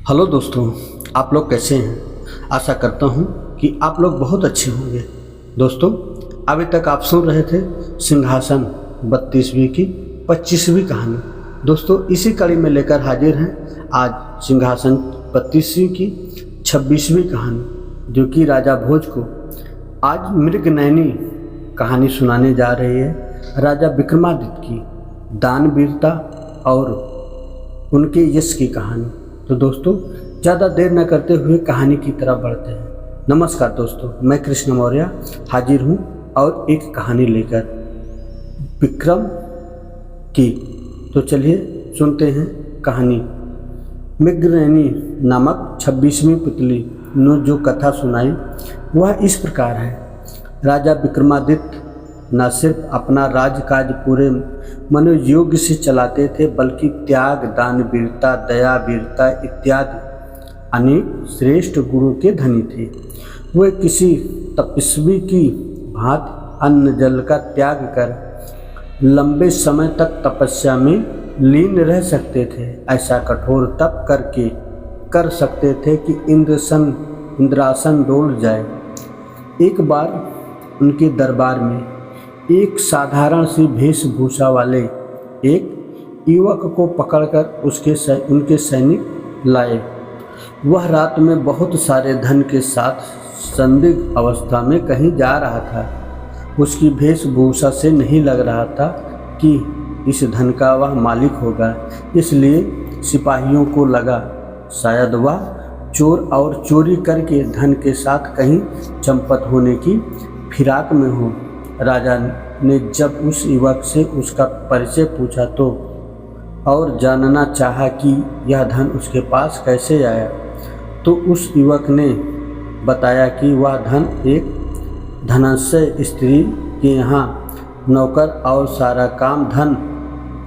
Hello दोस्तों, आप लोग कैसे हैं। आशा करता हूं कि आप लोग बहुत अच्छे होंगे। दोस्तों, अभी तक आप सुन रहे थे सिंहासन 32वीं की 25वीं कहानी। दोस्तों, इसी कड़ी में लेकर हाजिर हैं आज सिंहासन 32वीं की 26वीं कहानी, जो कि राजा भोज को आज मृगनयनी कहानी सुनाने जा रही है। राजा विक्रमादित्य की दानवीरता और उनके यश की कहानी। तो दोस्तों, ज़्यादा देर न करते हुए कहानी की तरफ बढ़ते हैं। नमस्कार दोस्तों, मैं कृष्ण मौर्य हाजिर हूँ और एक कहानी लेकर विक्रम की। तो चलिए सुनते हैं कहानी। मृगनयनी नामक 26वीं पुतली ने जो कथा सुनाई वह इस प्रकार है। राजा विक्रमादित्य न सिर्फ अपना राजकाज पूरे मनोयोग से चलाते थे, बल्कि त्याग, दान, वीरता, दया, वीरता इत्यादि अनेक श्रेष्ठ गुणों के धनी थे। वे किसी तपस्वी की भांति अन्न जल का त्याग कर लंबे समय तक तपस्या में लीन रह सकते थे। ऐसा कठोर तप करके कर सकते थे कि इंद्रासन डोल जाए। एक बार उनके दरबार में एक साधारण सी वेशभूषा वाले एक युवक को पकड़कर उनके सैनिक लाए। वह रात में बहुत सारे धन के साथ संदिग्ध अवस्था में कहीं जा रहा था। उसकी वेशभूषा से नहीं लग रहा था कि इस धन का वह मालिक होगा, इसलिए सिपाहियों को लगा शायद वह चोर और चोरी करके धन के साथ कहीं चंपत होने की फिराक में हो। राजा ने जब उस युवक से उसका परिचय पूछा तो और जानना चाहा कि यह धन उसके पास कैसे आया, तो उस युवक ने बताया कि वह धन एक धनस्य स्त्री के यहाँ नौकर और सारा काम धन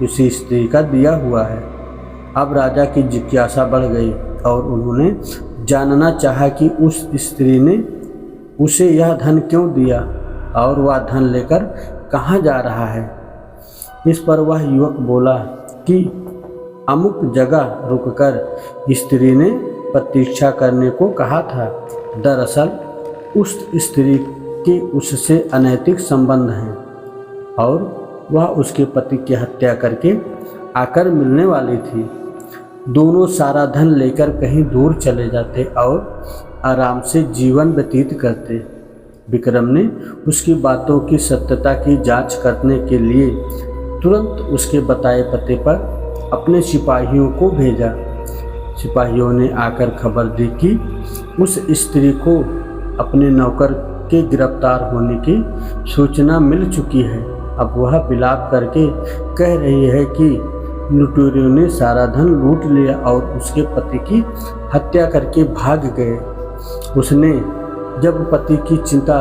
उसी स्त्री का दिया हुआ है। अब राजा की जिज्ञासा बढ़ गई और उन्होंने जानना चाहा कि उस स्त्री ने उसे यह धन क्यों दिया और वह धन लेकर कहाँ जा रहा है। इस पर वह युवक बोला कि अमुक जगह रुककर स्त्री ने प्रतीक्षा करने को कहा था। दरअसल उस स्त्री के उससे अनैतिक संबंध हैं और वह उसके पति की हत्या करके आकर मिलने वाली थी। दोनों सारा धन लेकर कहीं दूर चले जाते और आराम से जीवन व्यतीत करते। विक्रम ने उसकी बातों की सत्यता की जांच करने के लिए तुरंत उसके बताए पते पर अपने सिपाहियों को भेजा। सिपाहियों ने आकर खबर दी कि उस स्त्री को अपने नौकर के गिरफ्तार होने की सूचना मिल चुकी है। अब वह विलाप करके कह रही है कि लुटेरों ने सारा धन लूट लिया और उसके पति की हत्या करके भाग गए। उसने जब पति की चिंता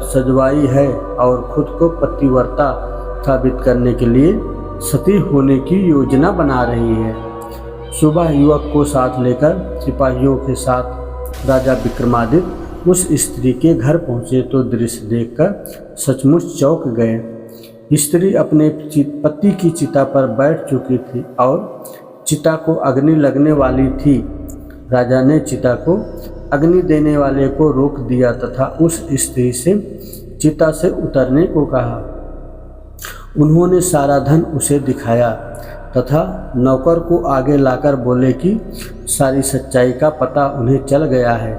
सजवाई है और खुद को पतिव्रता साबित करने के लिए सती होने की योजना बना रही है। सुबह युवक को साथ लेकर सिपाहियों के साथ राजा विक्रमादित्य उस स्त्री के घर पहुंचे तो दृश्य देखकर सचमुच चौंक गए। स्त्री अपने पति की चिता पर बैठ चुकी थी और चिता को अग्नि लगने वाली थी। राजा ने चिता को अग्नि देने वाले को रोक दिया तथा उस स्त्री से चिता से उतरने को कहा। उन्होंने सारा धन उसे दिखाया तथा नौकर को आगे लाकर बोले कि सारी सच्चाई का पता उन्हें चल गया है।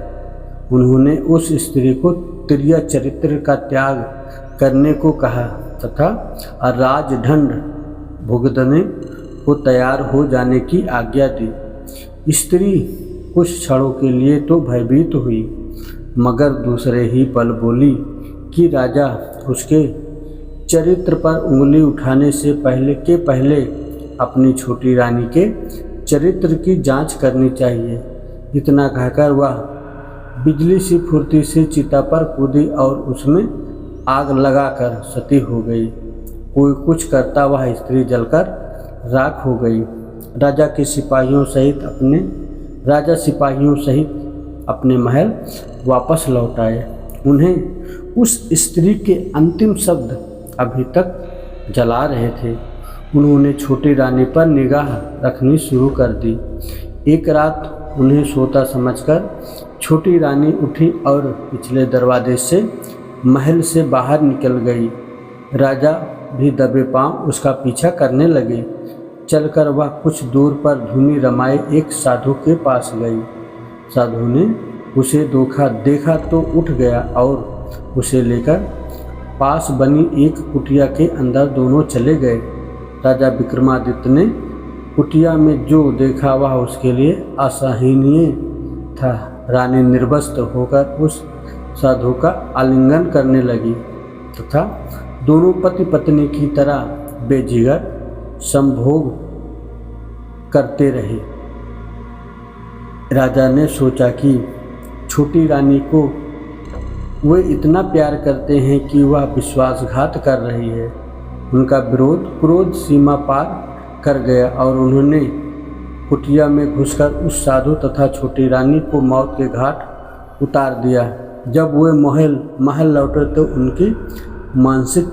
उन्होंने उस स्त्री को तिर्य चरित्र का त्याग करने को कहा तथा राजदंड भुगतने को तैयार हो जाने की आज्ञा दी। स्त्री कुछ क्षणों के लिए तो भयभीत हुई, मगर दूसरे ही पल बोली कि राजा उसके चरित्र पर उंगली उठाने से पहले अपनी छोटी रानी के चरित्र की जांच करनी चाहिए। इतना कहकर वह बिजली सी फुर्ती से चिता पर कूदी और उसमें आग लगाकर सती हो गई। कोई कुछ करता वह स्त्री जलकर राख हो गई। राजा सिपाहियों सहित अपने महल वापस लौट आए। उन्हें उस स्त्री के अंतिम शब्द अभी तक जला रहे थे। उन्होंने छोटी रानी पर निगाह रखनी शुरू कर दी। एक रात उन्हें सोता समझकर छोटी रानी उठी और पिछले दरवाजे से महल से बाहर निकल गई। राजा भी दबे पांव उसका पीछा करने लगे। चलकर वह कुछ दूर पर धुनी रमाए एक साधु के पास गई। साधु ने उसे देखा तो उठ गया और उसे लेकर पास बनी एक कुटिया के अंदर दोनों चले गए। राजा विक्रमादित्य ने कुटिया में जो देखा वह उसके लिए असहनीय था। रानी निर्वस्त्र होकर उस साधु का आलिंगन करने लगी तथा दोनों पति पत्नी की तरह बेजिगर संभोग करते रहे। राजा ने सोचा कि छोटी रानी को वे इतना प्यार करते हैं कि वह विश्वासघात कर रही है। उनका विरोध क्रोध सीमा पार कर गया और उन्होंने कुटिया में घुसकर उस साधु तथा छोटी रानी को मौत के घाट उतार दिया। जब वे महल लौटे तो उनकी मानसिक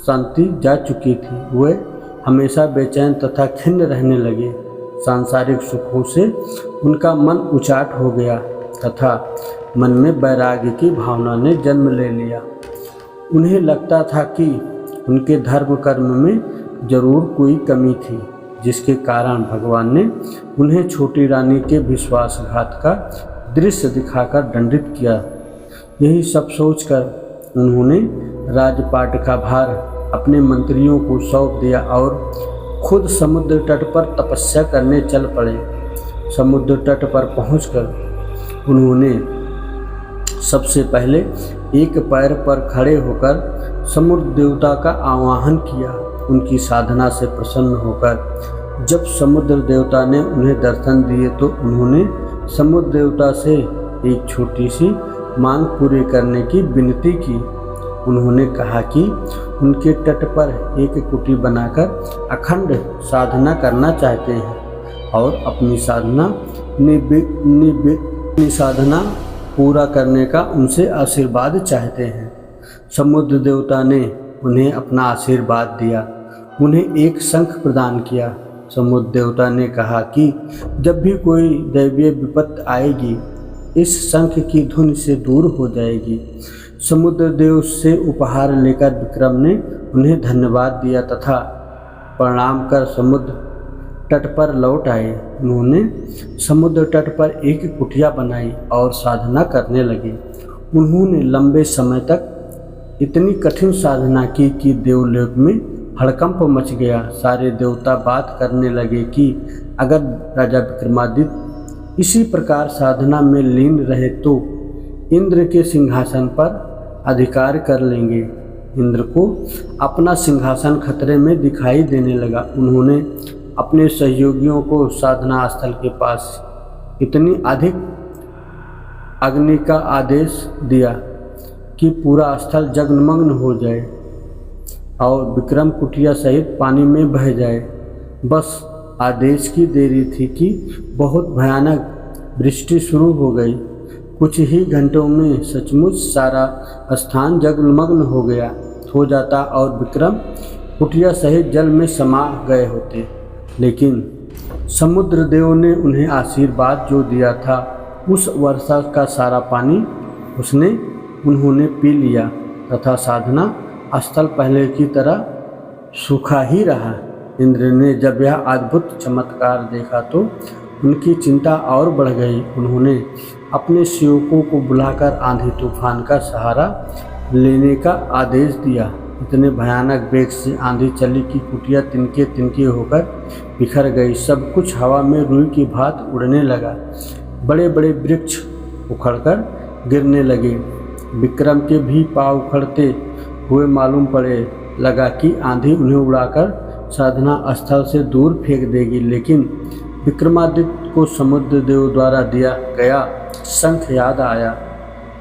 शांति जा चुकी थी। वे हमेशा बेचैन तथा खिन्न रहने लगे। सांसारिक सुखों से उनका मन उचाट हो गया तथा मन में वैराग्य की भावना ने जन्म ले लिया। उन्हें लगता था कि उनके धर्म कर्म में जरूर कोई कमी थी, जिसके कारण भगवान ने उन्हें छोटी रानी के विश्वासघात का दृश्य दिखाकर दंडित किया। यही सब सोचकर उन्होंने राजपाट का भार अपने मंत्रियों को सौंप दिया और खुद समुद्र तट पर तपस्या करने चल पड़े। समुद्र तट पर पहुंचकर उन्होंने सबसे पहले एक पैर पर खड़े होकर समुद्र देवता का आवाहन किया। उनकी साधना से प्रसन्न होकर जब समुद्र देवता ने उन्हें दर्शन दिए तो उन्होंने समुद्र देवता से एक छोटी सी मांग पूरी करने की विनती की। उन्होंने कहा कि उनके तट पर एक कुटी बनाकर अखंड साधना करना चाहते हैं और अपनी साधना पूरा करने का उनसे आशीर्वाद चाहते हैं। समुद्र देवता ने उन्हें अपना आशीर्वाद दिया, उन्हें एक शंख प्रदान किया। समुद्र देवता ने कहा कि जब भी कोई दैवीय विपत्ति आएगी इस शंख की धुन से दूर हो जाएगी। समुद्र देव से उपहार लेकर विक्रम ने उन्हें धन्यवाद दिया तथा प्रणाम कर समुद्र तट पर लौट आए। उन्होंने समुद्र तट पर एक कुटिया बनाई और साधना करने लगे। उन्होंने लंबे समय तक इतनी कठिन साधना की कि देवलोक में हड़कंप मच गया। सारे देवता बात करने लगे कि अगर राजा विक्रमादित्य इसी प्रकार साधना में लीन रहे तो इंद्र के सिंहासन पर अधिकार कर लेंगे। इंद्र को अपना सिंहासन खतरे में दिखाई देने लगा। उन्होंने अपने सहयोगियों को साधना स्थल के पास इतनी अधिक अग्नि का आदेश दिया कि पूरा स्थल जगमग्न हो जाए और विक्रम कुटिया सहित पानी में बह जाए। बस आदेश की देरी थी कि बहुत भयानक वृष्टि शुरू हो गई। कुछ ही घंटों में सचमुच सारा स्थान जगमग्न हो जाता और विक्रम कुटिया सहित जल में समा गए होते। लेकिन समुद्र देव ने उन्हें आशीर्वाद जो दिया था उस वर्षा का सारा पानी उन्होंने पी लिया तथा साधना स्थल पहले की तरह सूखा ही रहा। इंद्र ने जब यह अद्भुत चमत्कार देखा तो उनकी चिंता और बढ़ गई। उन्होंने अपने सेवकों को बुलाकर आंधी तूफान का सहारा लेने का आदेश दिया। इतने भयानक वेग से आंधी चली कि कुटिया तिनके तिनके होकर बिखर गई। सब कुछ हवा में रुई की भांति उड़ने लगा। बड़े बड़े वृक्ष उखड़कर गिरने लगे। विक्रम के भी पांव उखड़ते हुए मालूम पड़े लगा कि आंधी उन्हें उड़ाकर साधना स्थल से दूर फेंक देगी। लेकिन विक्रमादित्य को समुद्र देव द्वारा दिया गया शंख याद आया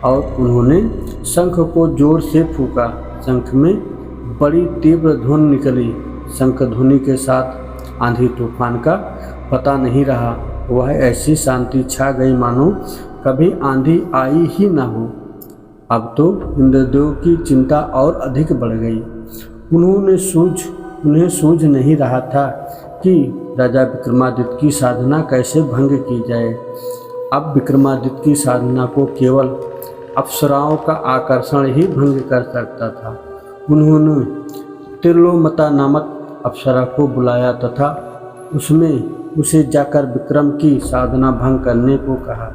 और उन्होंने शंख को जोर से फूंका। शंख में बड़ी तीव्र ध्वनि निकली। शंख ध्वनि के साथ आंधी तूफान का पता नहीं रहा। वह ऐसी शांति छा गई मानो कभी आंधी आई ही न हो। अब तो इंद्रदेव की चिंता और अधिक बढ़ गई। उन्हें सूझ नहीं रहा था कि राजा विक्रमादित्य की साधना कैसे भंग की जाए। अब विक्रमादित्य की साधना को केवल अप्सराओं का आकर्षण ही भंग कर सकता था। उन्होंने तिलोमता नामक अप्सरा को बुलाया तथा उसे जाकर विक्रम की साधना भंग करने को कहा।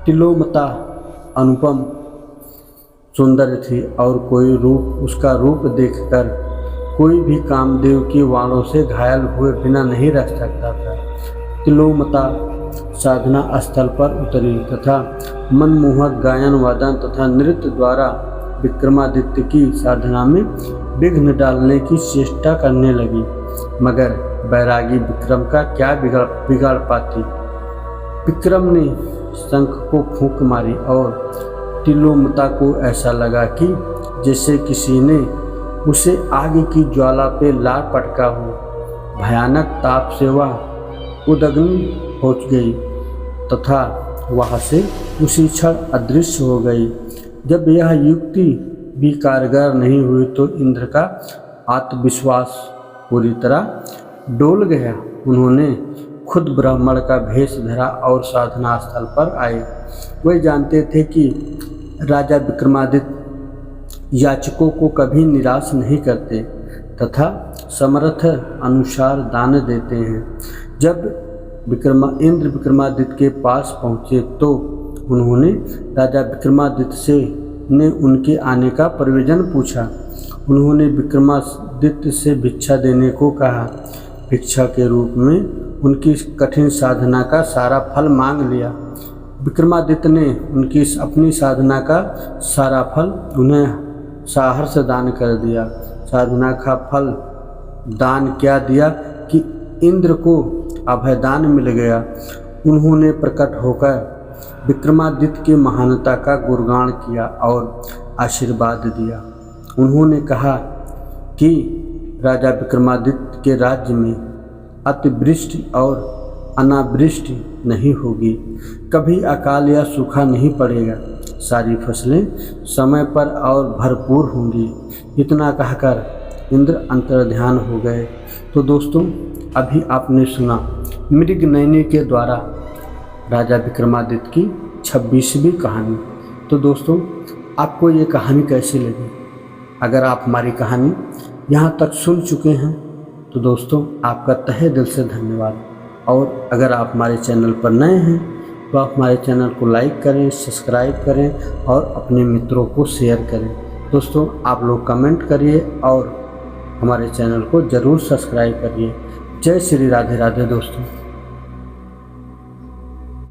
तिलोमता अनुपम सुंदर थी और उसका रूप देखकर कोई भी कामदेव की वाणों से घायल हुए बिना नहीं रह सकता था। तिलोमता साधना स्थल पर उतरी तथा मनमोहक गायन वादन तथा नृत्य द्वारा विक्रमादित्य की साधना में विघ्न डालने की चेष्टा करने लगी, मगर बैरागी विक्रम का क्या बिगाड़ पाती। विक्रम ने शंख को फूंक मारी और तिलोमता को ऐसा लगा कि जैसे किसी ने उसे आग की ज्वाला पे लार पटका हो। भयानक ताप से वह उदग्नि पहुँच गई तथा वहाँ से उसी क्षण अदृश्य हो गई। जब यह युक्ति भी कारगर नहीं हुई तो इंद्र का आत्मविश्वास पूरी तरह डोल गया। उन्होंने खुद ब्राह्मण का भेष धरा और साधना स्थल पर आए। वे जानते थे कि राजा विक्रमादित्य याचकों को कभी निराश नहीं करते तथा समर्थ अनुसार दान देते हैं। जब इंद्र विक्रमादित्य के पास पहुँचे तो उन्होंने राजा विक्रमादित्य ने उनके आने का प्रयोजन पूछा। उन्होंने विक्रमादित्य से भिक्षा देने को कहा। भिक्षा के रूप में उनकी कठिन साधना का सारा फल मांग लिया। विक्रमादित्य ने उनकी अपनी साधना का सारा फल उन्हें सहर्ष दान कर दिया। साधना का फल दान क्या दिया कि इंद्र को अभयदान मिल गया। उन्होंने प्रकट होकर विक्रमादित्य की महानता का गुणगान किया और आशीर्वाद दिया। उन्होंने कहा कि राजा विक्रमादित्य के राज्य में अतिवृष्टि और अनावृष्टि नहीं होगी, कभी अकाल या सूखा नहीं पड़ेगा, सारी फसलें समय पर और भरपूर होंगी। इतना कहकर इंद्र अंतर्ध्यान हो गए। तो दोस्तों, अभी आपने सुना मृगनयनी के द्वारा राजा विक्रमादित्य की 26वीं कहानी। तो दोस्तों, आपको ये कहानी कैसी लगी? अगर आप हमारी कहानी यहाँ तक सुन चुके हैं तो दोस्तों, आपका तहे दिल से धन्यवाद। और अगर आप हमारे चैनल पर नए हैं तो आप हमारे चैनल को लाइक करें, सब्सक्राइब करें और अपने मित्रों को शेयर करें। दोस्तों, आप लोग कमेंट करिए और हमारे चैनल को ज़रूर सब्सक्राइब करिए। जय श्री राधे राधे दोस्तों।